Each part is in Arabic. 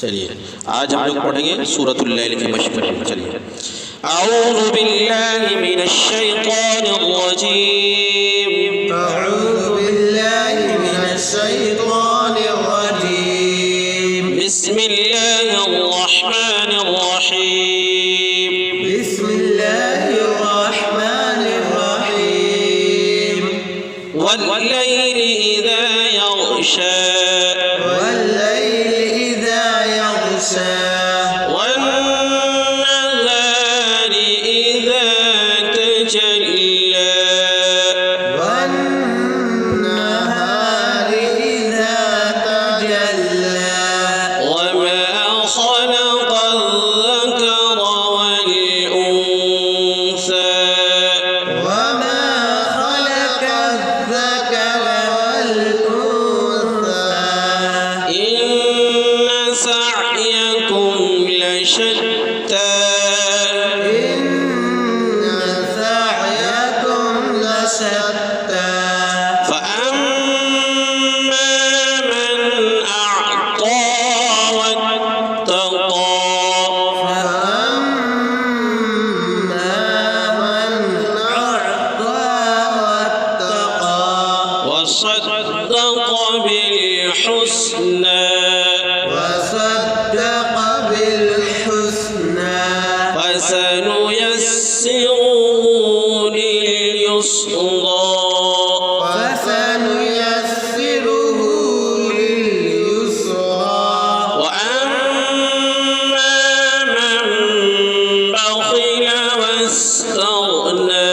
चलिए आज हम लोग पढ़ेंगे सूरतुल लैल की मशक़। चलिए अऊज़ु बिल्लाहि मिनश शैतानिर रजीम। अऊज़ु बिल्लाहि मिनश शैतानिर रजीम। बिस्मिल्लाहिर रहमानिर रहीम। बिस्मिल्लाहिर रहमानिर रहीम। वल्लैलि इज़ा यग़शा। والنهار إذا تجلى وما خلق الذكر والأنثى إن سعيكم لشتى فأما من أعطى واتقى وصدق بالحسنى فسنيسره لليسرى وأما من بخل واستغنى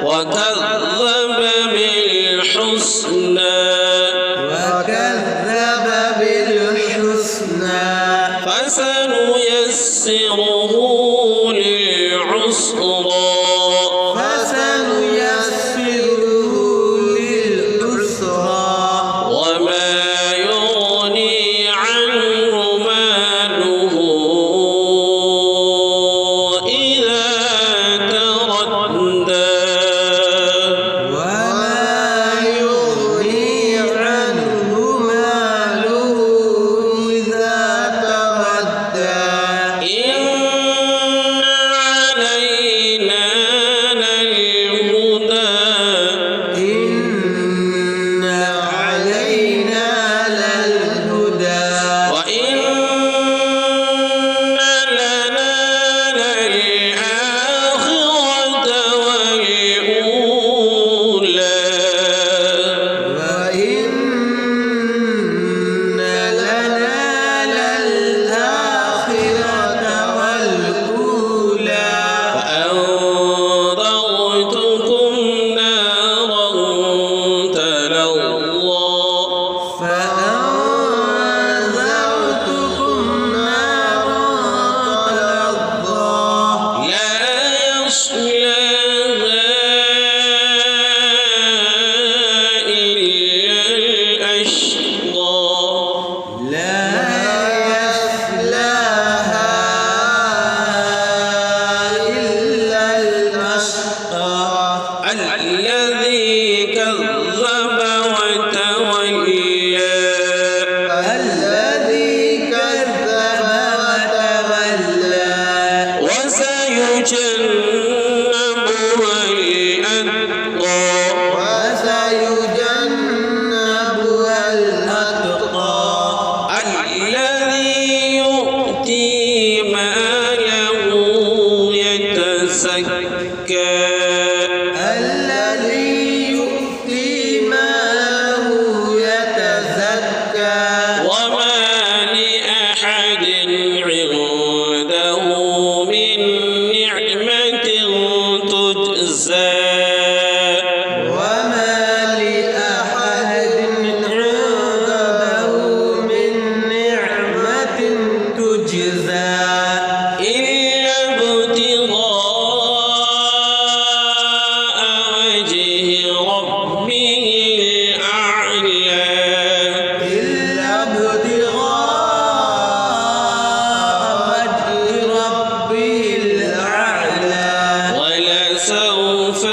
وكذب بالحسنى فسنيسره للعسرى وما يغني عنه ماله إذا تردى الذي كذب وتولى وسيجنبها الأتقى الذي يؤتي ماله يتزكى وما لأحد عنده من نعمة تجزى إلا ابتغاء وجه ربه الأعلى ولسوف سوف